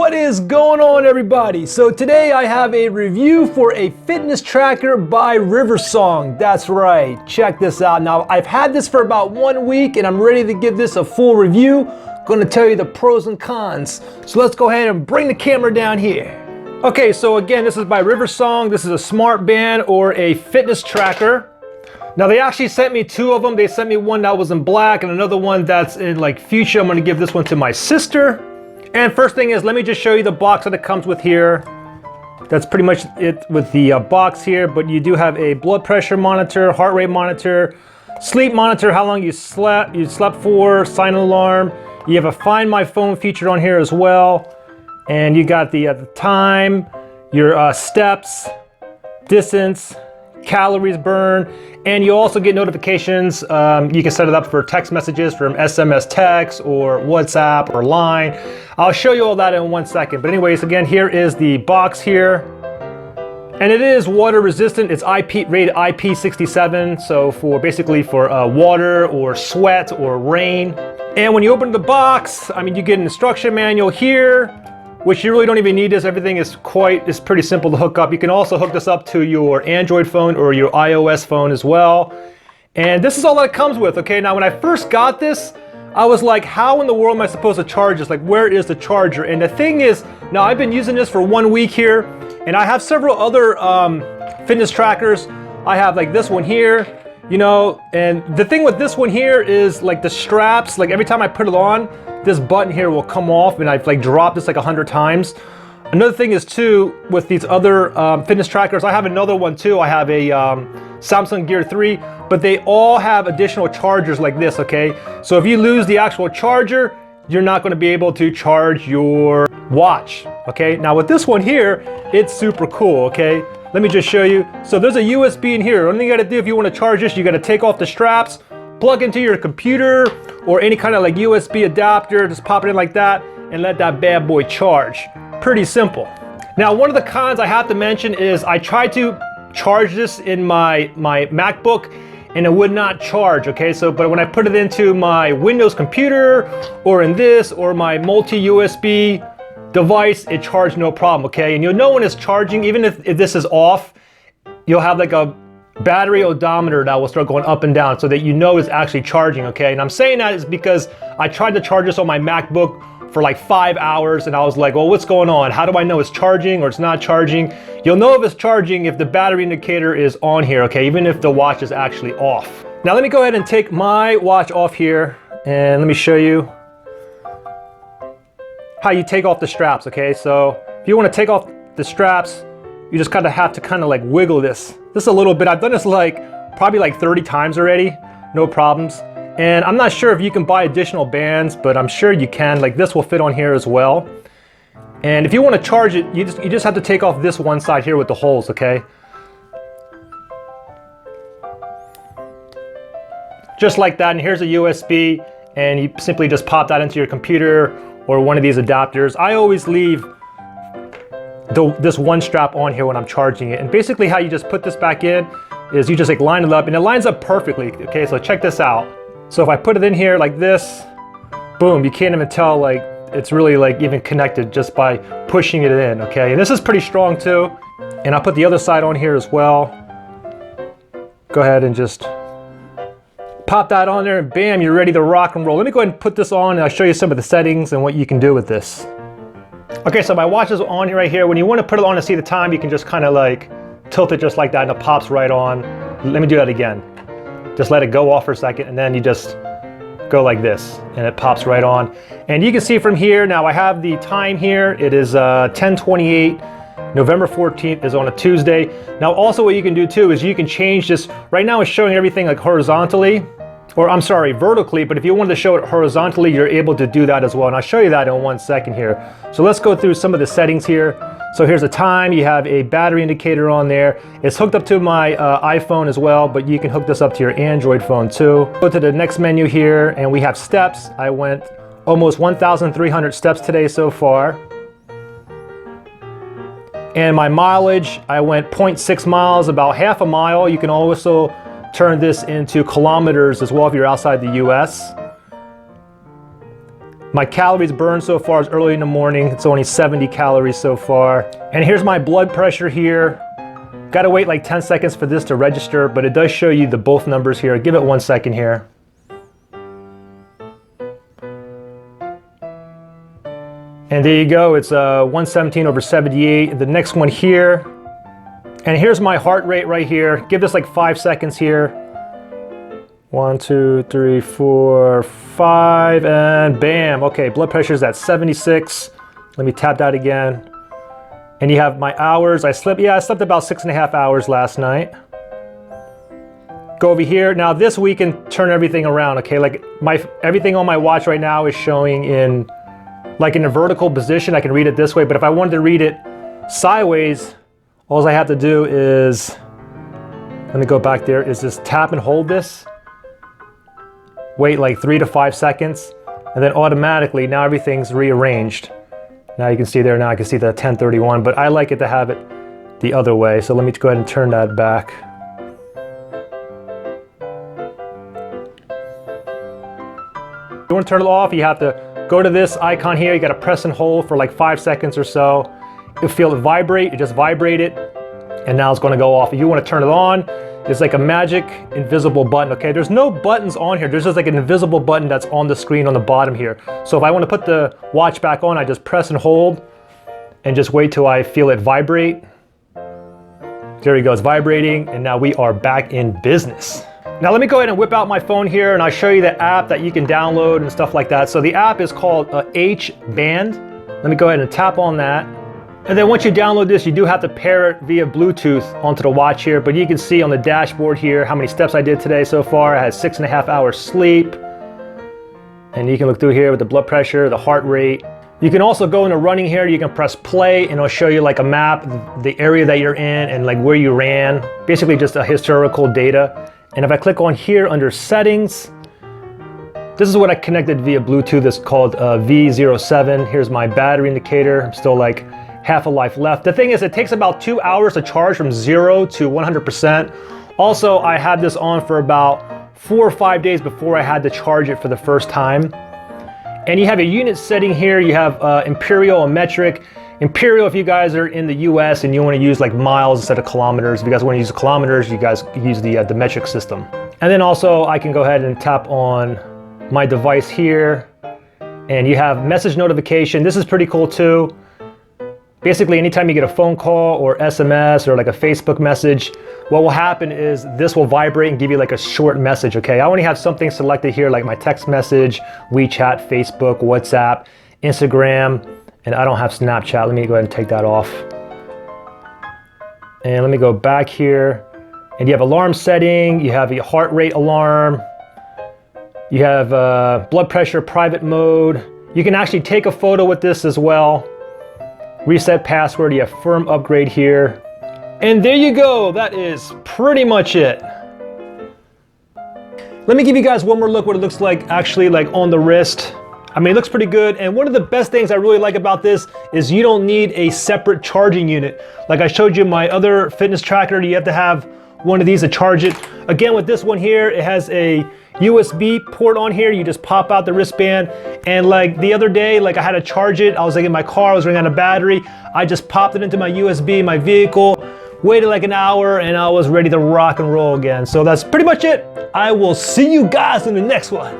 What is going on, everybody? So today I have a review for a fitness tracker by RiverSong. That's right, check this out. Now I've had this for about 1 week and I'm ready to give this a full review. Going to tell you the pros and cons. So let's go ahead and bring the camera down here. Okay, so again, this is by RiverSong. This is a smart band or a fitness tracker. Now they actually sent me two of them. They sent me one that was in black and another one that's in like fuchsia. I'm going to give this one to my sister. And first thing is, let me just show you the box that it comes with here. That's pretty much it with the box here, but you do have a blood pressure monitor, heart rate monitor, sleep monitor, how long you slept for, silent alarm. You have a Find My Phone feature on here as well. And you got the time, your steps, distance, calories burned, and you also get notifications. You can set it up for text messages from SMS text or WhatsApp or Line. I'll show you all that in 1 second. But anyways, again, here is the box here. And it is water resistant. It's rated IP67, so basically for water or sweat or rain. And when you open the box, I mean, you get an instruction manual here, which you really don't even need this. Everything is pretty simple to hook up. You can also hook this up to your Android phone or your iOS phone as well. And this is all that it comes with, okay? Now, when I first got this, I was like, how in the world am I supposed to charge this? Like, where is the charger? And the thing is, now I've been using this for 1 week here, and I have several other fitness trackers. I have like this one here, you know, and the thing with this one here is like the straps, like every time I put it on, this button here will come off, and I've like dropped this like 100 times. Another thing is too, with these other fitness trackers, I have another one too. I have a Samsung Gear 3, but they all have additional chargers like this, okay? So if you lose the actual charger, you're not gonna be able to charge your watch, okay? Now with this one here, it's super cool, okay? Let me just show you. So there's a USB in here. Only thing you gotta do if you wanna charge this, you gotta take off the straps, plug into your computer or any kind of like USB adapter, just pop it in like that and let that bad boy charge. Pretty simple. Now, one of the cons I have to mention is I tried to charge this in my MacBook and it would not charge, okay? So, but when I put it into my Windows computer or in this or my multi-USB device, it charged no problem, okay? And you'll know when it's charging, even if this is off, you'll have like a battery odometer that will start going up and down so that you know it's actually charging, okay? And I'm saying that is because I tried to charge this on my MacBook for like 5 hours and I was like, well, what's going on? How do I know it's charging or it's not charging? You'll know if it's charging if the battery indicator is on here, okay? Even if the watch is actually off. Now let me go ahead and take my watch off here and let me show you how you take off the straps, okay? So if you want to take off the straps, you just kind of have to kind of like wiggle this. Just a little bit. I've done this like probably like 30 times already, no problems. And I'm not sure if you can buy additional bands, but I'm sure you can. Like this will fit on here as well. And if you want to charge it, you just have to take off this one side here with the holes, okay? Just like that. And here's a USB, and you simply just pop that into your computer or one of these adapters. I always leave this one strap on here when I'm charging it. And basically how you just put this back in is you just like line it up, and it lines up perfectly, okay? So check this out. So if I put it in here like this, boom, you can't even tell like it's really like even connected just by pushing it in, okay? And this is pretty strong too. And I'll put the other side on here as well. Go ahead and just pop that on there and bam, you're ready to rock and roll. Let me go ahead and put this on and I'll show you some of the settings and what you can do with this. Okay, so my watch is on right here. When you want to put it on to see the time, you can just kind of like tilt it just like that and it pops right on. Let me do that again. Just let it go off for a second and then you just go like this and it pops right on. And you can see from here, now I have the time here. It is 10:28, November 14th is on a Tuesday. Now also what you can do too is you can change this. Right now it's showing everything like horizontally, or I'm sorry, vertically, but if you wanted to show it horizontally, you're able to do that as well. And I'll show you that in 1 second here. So let's go through some of the settings here. So here's the time, you have a battery indicator on there. It's hooked up to my iPhone as well, but you can hook this up to your Android phone too. Go to the next menu here and we have steps. I went almost 1,300 steps today so far. And my mileage, I went 0.6 miles, about half a mile. You can also turn this into kilometers as well if you're outside the US. My calories burned so far is early in the morning. It's only 70 calories so far. And here's my blood pressure here. Gotta wait like 10 seconds for this to register, but it does show you the both numbers here. Give it 1 second here. And there you go, it's 117/78. The next one here. And here's my heart rate right here. Give this like 5 seconds here. 1, 2, 3, 4, 5, and bam. Okay, blood pressure is at 76. Let me tap that again. And you have my hours. I slept about 6.5 hours last night. Go over here. Now this we can turn everything around, okay? Like everything on my watch right now is showing in a vertical position. I can read it this way, but if I wanted to read it sideways, all I have to do is, let me go back there, is just tap and hold this. Wait like 3 to 5 seconds, and then automatically now everything's rearranged. Now you can see there, now I can see the 10:31, but I like it to have it the other way. So let me go ahead and turn that back. If you want to turn it off, you have to go to this icon here. You got to press and hold for like 5 seconds or so. You'll feel it vibrate. You just vibrate it, and now it's going to go off. If you want to turn it on, it's like a magic invisible button, okay? There's no buttons on here. There's just like an invisible button that's on the screen on the bottom here. So if I want to put the watch back on, I just press and hold and just wait till I feel it vibrate. There we go, it's vibrating, and now we are back in business. Now let me go ahead and whip out my phone here and I'll show you the app that you can download and stuff like that. So the app is called H-Band. Let me go ahead and tap on that. And then once you download this, you do have to pair it via Bluetooth onto the watch here, but you can see on the dashboard here how many steps I did today so far. I had 6.5 hours sleep. And you can look through here with the blood pressure, the heart rate. You can also go into running here. You can press play and it'll show you like a map, the area that you're in and like where you ran. Basically just a historical data. And if I click on here under settings, this is what I connected via Bluetooth. It's called V07. Here's my battery indicator. I'm still like half a life left. The thing is, it takes about 2 hours to charge from 0 to 100%. Also, I had this on for about 4 or 5 days before I had to charge it for the first time. And you have a unit setting here. You have imperial and metric. Imperial, if you guys are in the US and you want to use like miles instead of kilometers. If you guys want to use kilometers, you guys use the metric system. And then also I can go ahead and tap on my device here. And you have message notification. This is pretty cool too. Basically, anytime you get a phone call or SMS or like a Facebook message, what will happen is this will vibrate and give you like a short message, okay? I only have something selected here like my text message, WeChat, Facebook, WhatsApp, Instagram, and I don't have Snapchat. Let me go ahead and take that off. And let me go back here. And you have alarm setting, you have a heart rate alarm, you have blood pressure private mode. You can actually take a photo with this as well. Reset password, you have firm upgrade here. And there you go, that is pretty much it. Let me give you guys one more look what it looks like actually like on the wrist. I mean, it looks pretty good. And one of the best things I really like about this is you don't need a separate charging unit. Like I showed you my other fitness tracker, you have to have one of these to charge it. Again, with this one here, it has a USB port on here. You just pop out the wristband, and like the other day, like I had to charge it. I was like in my car, I was running out of battery. I just popped it into my USB, my vehicle, waited like an hour, and I was ready to rock and roll again. So that's pretty much it. I will see you guys in the next one.